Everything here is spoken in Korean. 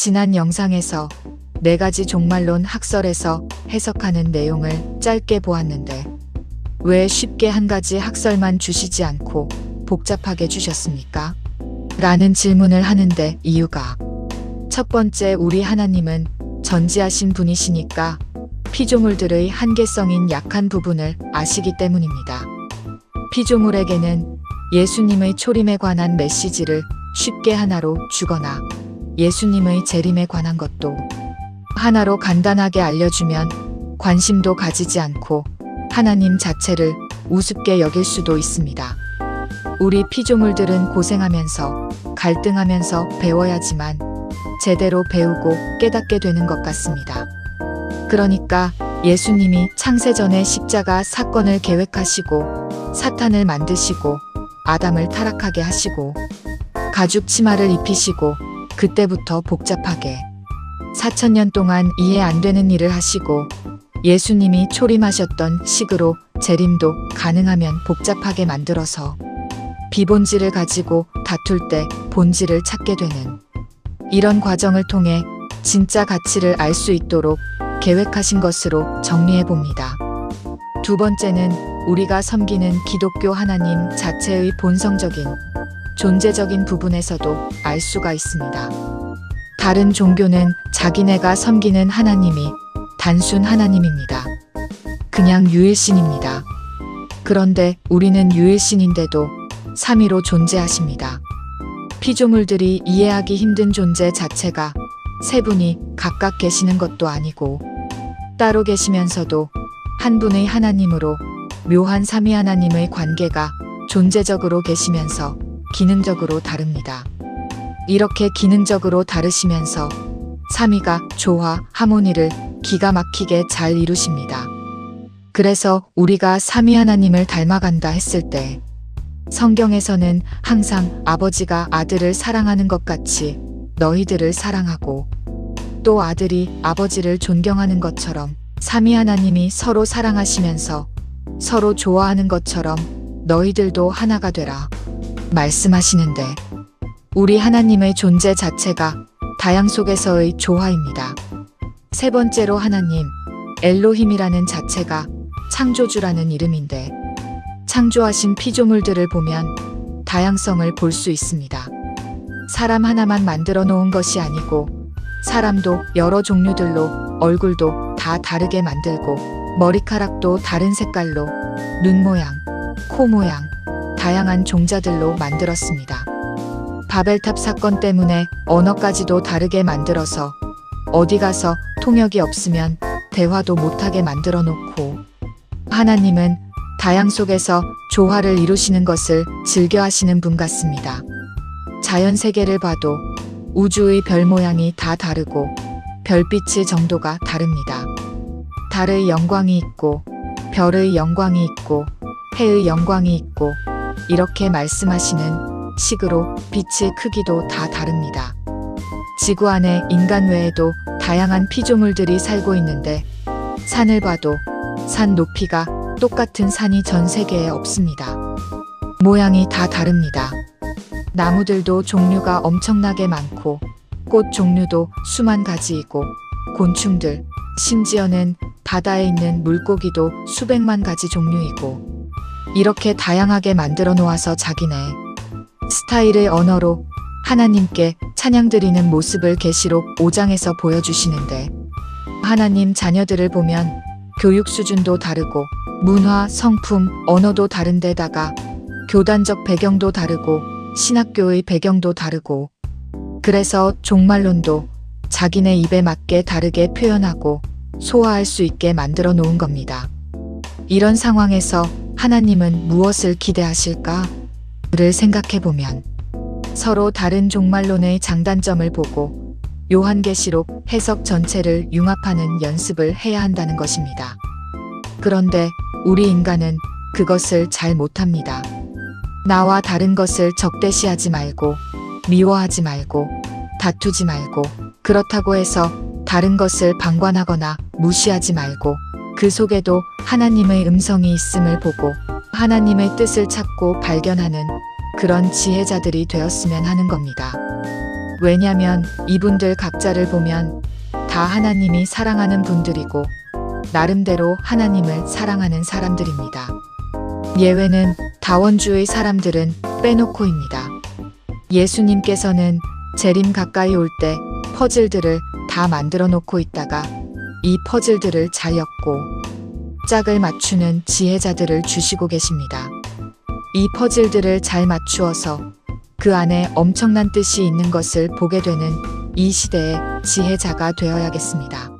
지난 영상에서 4가지 종말론 학설에서 해석하는 내용을 짧게 보았는데 왜 쉽게 한 가지 학설만 주시지 않고 복잡하게 주셨습니까? 라는 질문을 하는데 이유가 첫 번째, 우리 하나님은 전지하신 분이시니까 피조물들의 한계성인 약한 부분을 아시기 때문입니다. 피조물에게는 예수님의 초림에 관한 메시지를 쉽게 하나로 주거나 예수님의 재림에 관한 것도 하나로 간단하게 알려주면 관심도 가지지 않고 하나님 자체를 우습게 여길 수도 있습니다. 우리 피조물들은 고생하면서 갈등하면서 배워야지만 제대로 배우고 깨닫게 되는 것 같습니다. 그러니까 예수님이 창세전에 십자가 사건을 계획하시고 사탄을 만드시고 아담을 타락하게 하시고 가죽 치마를 입히시고 그때부터 복잡하게 4000년 동안 이해 안 되는 일을 하시고 예수님이 초림하셨던 식으로 재림도 가능하면 복잡하게 만들어서 비본질을 가지고 다툴 때 본질을 찾게 되는 이런 과정을 통해 진짜 가치를 알 수 있도록 계획하신 것으로 정리해 봅니다. 두 번째는 우리가 섬기는 기독교 하나님 자체의 본성적인 존재적인 부분에서도 알 수가 있습니다. 다른 종교는 자기네가 섬기는 하나님이 단순 하나님입니다. 그냥 유일신입니다. 그런데 우리는 유일신인데도 삼위로 존재하십니다. 피조물들이 이해하기 힘든 존재 자체가 세 분이 각각 계시는 것도 아니고 따로 계시면서도 한 분의 하나님으로 묘한 삼위 하나님의 관계가 존재적으로 계시면서 기능적으로 다릅니다. 이렇게 기능적으로 다르시면서 삼위가 조화, 하모니를 기가 막히게 잘 이루십니다. 그래서 우리가 삼위 하나님을 닮아간다 했을 때 성경에서는 항상 아버지가 아들을 사랑하는 것 같이 너희들을 사랑하고 또 아들이 아버지를 존경하는 것처럼 삼위 하나님이 서로 사랑하시면서 서로 좋아하는 것처럼 너희들도 하나가 되라 말씀하시는데 우리 하나님의 존재 자체가 다양 속에서의 조화입니다. 세 번째로 하나님, 엘로힘이라는 자체가 창조주라는 이름인데 창조하신 피조물들을 보면 다양성을 볼 수 있습니다. 사람 하나만 만들어 놓은 것이 아니고 사람도 여러 종류들로 얼굴도 다 다르게 만들고 머리카락도 다른 색깔로 눈 모양, 코 모양, 다양한 종자들로 만들었습니다. 바벨탑 사건 때문에 언어까지도 다르게 만들어서 어디 가서 통역이 없으면 대화도 못하게 만들어 놓고 하나님은 다양 속에서 조화를 이루시는 것을 즐겨 하시는 분 같습니다. 자연 세계를 봐도 우주의 별 모양이 다 다르고 별빛의 정도가 다릅니다. 달의 영광이 있고 별의 영광이 있고 해의 영광이 있고 이렇게 말씀하시는 식으로 빛의 크기도 다 다릅니다. 지구 안에 인간 외에도 다양한 피조물들이 살고 있는데 산을 봐도 산 높이가 똑같은 산이 전 세계에 없습니다. 모양이 다 다릅니다. 나무들도 종류가 엄청나게 많고 꽃 종류도 수만 가지이고 곤충들, 심지어는 바다에 있는 물고기도 수백만 가지 종류이고 이렇게 다양하게 만들어 놓아서 자기네 스타일의 언어로 하나님께 찬양드리는 모습을 계시록 5장에서 보여주시는데 하나님 자녀들을 보면 교육 수준도 다르고 문화, 성품, 언어도 다른데다가 교단적 배경도 다르고 신학교의 배경도 다르고 그래서 종말론도 자기네 입에 맞게 다르게 표현하고 소화할 수 있게 만들어 놓은 겁니다. 이런 상황에서 하나님은 무엇을 기대하실까? 를 생각해보면 서로 다른 종말론의 장단점을 보고 요한계시록 해석 전체를 융합하는 연습을 해야 한다는 것입니다. 그런데 우리 인간은 그것을 잘 못합니다. 나와 다른 것을 적대시하지 말고 미워하지 말고 다투지 말고 그렇다고 해서 다른 것을 방관하거나 무시하지 말고 그 속에도 하나님의 음성이 있음을 보고 하나님의 뜻을 찾고 발견하는 그런 지혜자들이 되었으면 하는 겁니다. 왜냐면 이분들 각자를 보면 다 하나님이 사랑하는 분들이고 나름대로 하나님을 사랑하는 사람들입니다. 예외는 다원주의 사람들은 빼놓고입니다. 예수님께서는 재림 가까이 올 때 퍼즐들을 다 만들어 놓고 있다가 이 퍼즐들을 잘 엮고 짝을 맞추는 지혜자들을 주시고 계십니다. 이 퍼즐들을 잘 맞추어서 그 안에 엄청난 뜻이 있는 것을 보게 되는 이 시대의 지혜자가 되어야겠습니다.